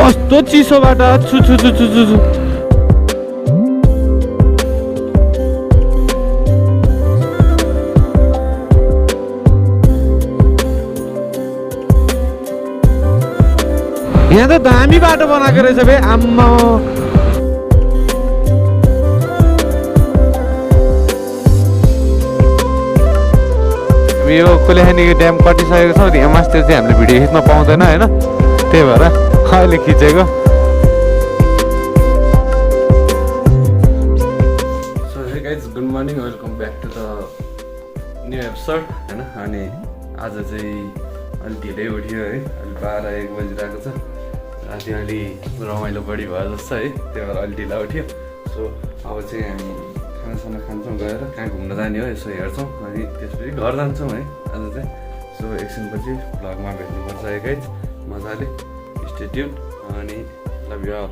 कस्तो चिसोबाट छु छु छु छु छु छु यहाँ त दामी बाटो बनाएको रहेछ बे आम्मा यो कुलेखानी ड्याम कटिसकेको छ यहाँ मास्तिर चाहिँ हामीले भिडियो खिच्न पाउँदैन होइन त्यही भएर अहिले खिचेको सो hey guys good morning welcome back to the new episode होइन अनि आज चाहिँ अलि ढिलै उठ्यो है अहिले 12-1 बजिरहेको छ राति अलि रमाइलो बढी भयो जस्तो है त्यही भएर अलि ढिला उठ्यो सो अब चाहिँ हामी खानासाना खान्छौँ गएर कहाँ घुम्न जाने हो यसो हेर्छौँ अनि त्यसपछि घर जान्छौँ है आज चाहिँ सो एकछिनपछि भ्लगमा भेट्नुपर्छ है गाइज मजाले स्टे ट्युन अनि लभ यु अल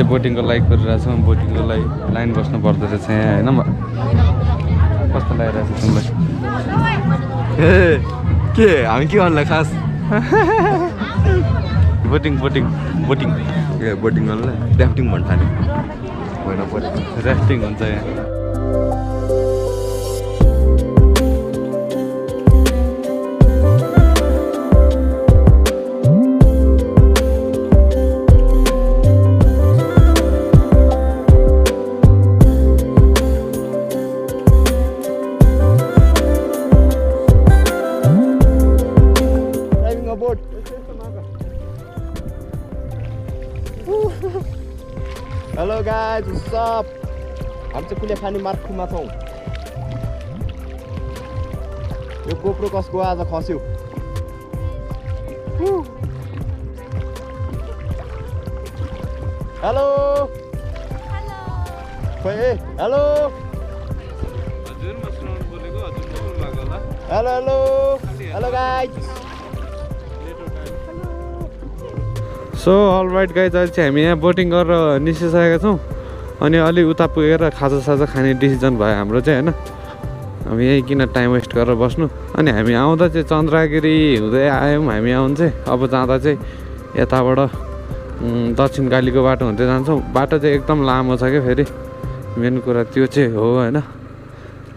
बोटिङको लाइक गरिरहेको छौँ बोटिङको लाइन बस्नु पर्दो रहेछ यहाँ होइन कस्तो लागिरहेको छ तिमीलाई ए के हामी के गर्नुलाई खास बोटिङ बोटिङ बोटिङ ए बोटिङ गर्नुलाई ऱ्याफ्टिङ भन्नु थाल्यो होइन बोटिङ ऱ्याफ्टिङ हुन्छ यहाँ Hello guys, what's up? हामी चाहिँ कुलेखानी मार्फुमा छौँ यो गोप्रो कसको आज खस्यो hello hello hello hello hello guys so all right guys अहिले चाहिँ हामी यहाँ बोटिङ गरेर निस्किसकेका छौँ अनि अलि उता पुगेर खाजासाजा खाने डिसिजन भयो हाम्रो चाहिँ होइन हामी यहीँ किन टाइम वेस्ट गरेर बस्नु अनि हामी आउँदा चाहिँ चन्द्रगिरी हुँदै आयौँ हामी आउनु चाहिँ अब जाँदा चाहिँ यताबाट दक्षिण कालीको बाटो हुँदै जान्छौँ बाटो चाहिँ एकदम लामो छ क्या फेरि मेन कुरा त्यो चाहिँ हो होइन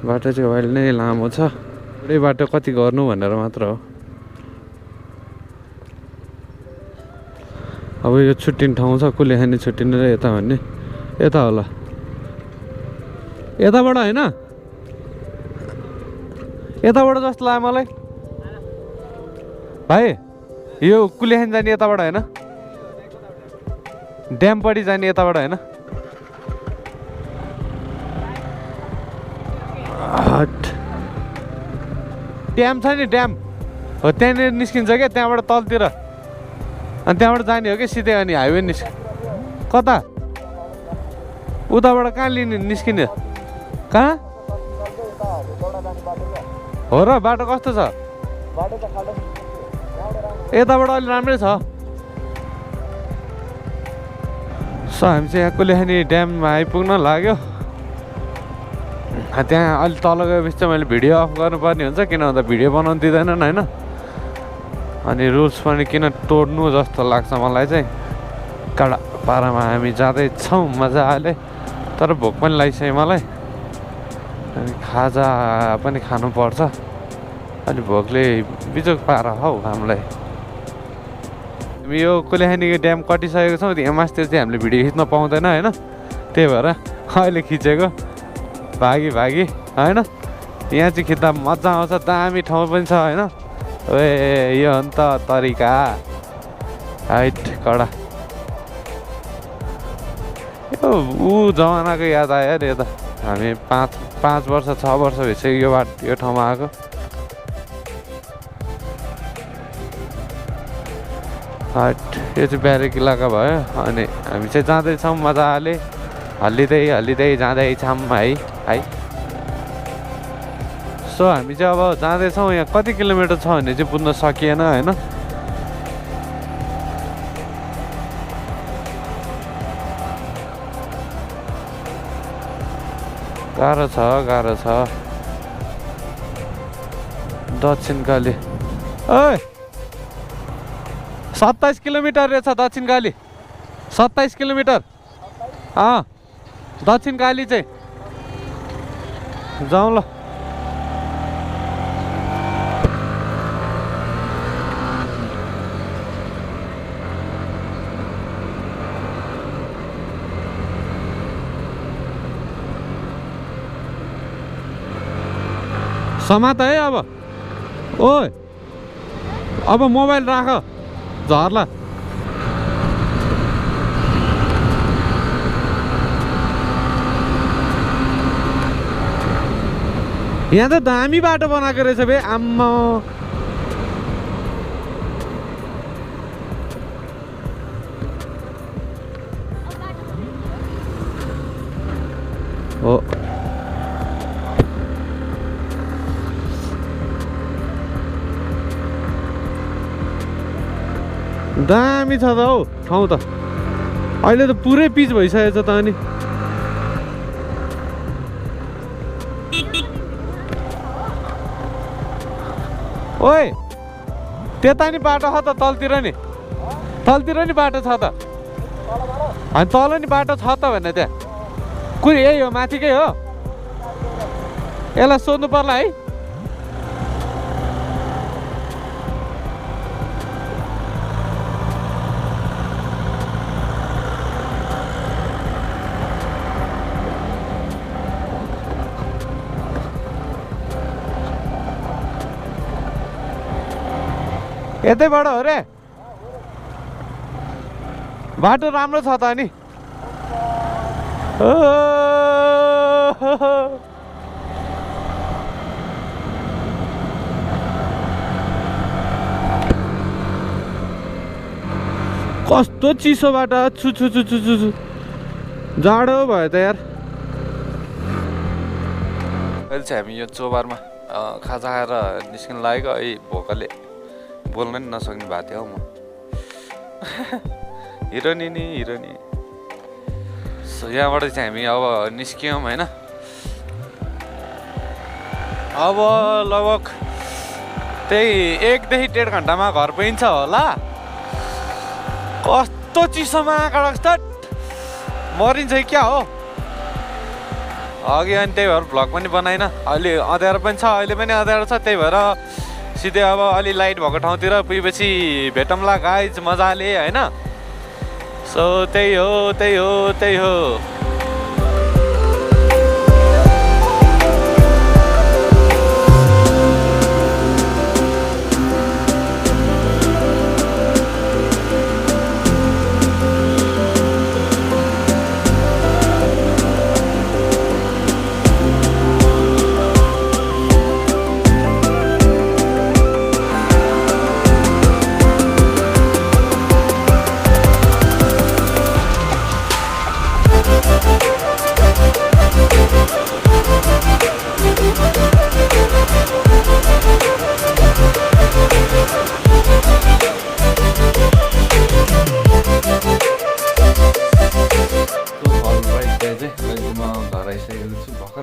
बाटो चाहिँ अहिले नै लामो छ एउटै बाटो कति गर्नु भनेर मात्र हो अब यो छुट्टिने ठाउँ छ कुलेखानी छुट्टिने र यता भन्ने यता होला यताबाट होइन यताबाट जस्तो लाग्यो मलाई भाइ यो कुलेखानी जाने यताबाट होइन ड्यामपट्टि जाने यताबाट होइन ड्याम छ नि ड्याम हो त्यहाँनिर निस्किन्छ क्या त्यहाँबाट तलतिर अनि त्यहाँबाट जाने हो कि सिधै अनि हाइवे कता उताबाट कहाँ लिने निस्किने कहाँ हो र बाटो कस्तो छ यताबाट अलि राम्रै छ सो हामी चाहिँ यहाँ कुलेखानी ड्याममा आइपुग्न लाग्यो। त्यहाँ अलि तल गएपछि चाहिँ मैले भिडियो अफ गर्नुपर्ने हुन्छ, किन भन्दा भिडियो बनाउनु दिँदैनन् होइन। अनि रुल्स पनि किन तोड्नु जस्तो लाग्छ मलाई चाहिँ। काडा पारामा हामी जाँदैछौँ मजाले, तर भोक पनि लागिसक्यो मलाई। अनि खाजा पनि खानुपर्छ, अनि भोकले बिजोग पारा हौ हामीलाई। हामी यो कुलेखानीको ड्याम कटिसकेको छौँ, यहाँ मासतिर चाहिँ हामीले भिडियो खिच्न पाउँदैन होइन, त्यही भएर अहिले खिचेको भागी होइन। यहाँ चाहिँ खिच्दा मजा आउँछ, दामी ठाउँ पनि छ होइन। ए यो हो नि त तरिका हाइट कडा। यो ऊ जमानाको याद आयो अरे, यता हामी 5 वर्ष 6 वर्ष भइसक्यो यो ठाउँमा आएको। हाइट यो चाहिँ ब्यारेक इलाका भयो। अनि हामी चाहिँ जाँदैछौँ मजाले, हल्लिँदै जाँदैछौँ है। सो हामी चाहिँ अब जाँदैछौँ। यहाँ कति किलोमिटर छ भने चाहिँ बुझ्न सकिएन होइन। गाह्रो छ दक्षिणकाली। ओइ 27 किलोमिटर रहेछ दक्षिणकाली, 27 किलोमिटर। दक्षिणकाली चाहिँ जाउँ ल। समात है अब। ओए अब मोबाइल राख झर्ला। यहाँ त दामी बाटो बनाएको रहेछ बे आम्मा। हो दामी छ त हौ ठाउँ त। अहिले त पुरै पिच भइसकेको छ त। अनि ओए त्यता नि बाटो छ त, तलतिर नि बाटो छ त। अनि तल नि बाटो छ त भने त्यहाँ कुन यही हो माथिकै हो? यसलाई सोध्नु पर्ला है। यतैबाट हो रे बाटो, राम्रो छ त। अनि कस्तो चिसो बाटो, छु जाडो भयो त यार। अहिले चाहिँ हामी यो चोबारमा खाजा खाएर निस्किन लागेको। है भोकले बोल्न नि नसक्ने भएको थियो हौ म। हिरोनी। सो यहाँबाट चाहिँ हामी अब निस्क्यौँ होइन। अब लगभग त्यही 1 देखि 1.5 घन्टामा घर पुगिन्छ होला। कस्तो चिसोमा कडक मरिन्छ क्या हो अघि। अनि त्यही भएर भ्लग पनि बनाइन। अहिले अँध्यारो पनि छ, अहिले पनि अँध्यारो छ। त्यही भएर सिधै अब अलि लाइट भएको ठाउँतिर पुगेपछि भेटौँला गाइज मजाले होइन। सो त्यही हो।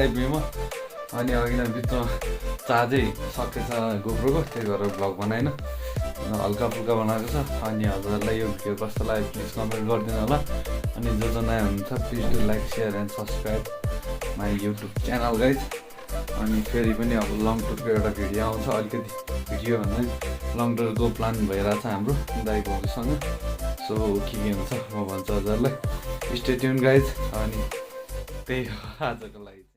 आइपुगेँ म अनि अघि नै बिचमा चार्जै सकेछ गोप्रोको त्यही भएर भ्लग बनाएन हल्का फुल्का बनाएको छ अनि हजुरहरूलाई यो भिडियो कस्तो लाग्यो प्लिज कमेन्ट गरिदिनु होला अनि जो नयाँ हुनुहुन्छ please do like share and subscribe my YouTube channel guys अनि फेरि पनि अब लङ टुरको एउटा भिडियो आउँछ अलिकति भिडियो भन्दा लङ टुरको प्लान भइरहेछ हाम्रो दाइ भाउजूसँग सो के हुन्छ म भन्छु हजुरलाई स्टे ट्युन गाइज अनि त्यही हो आजको लागि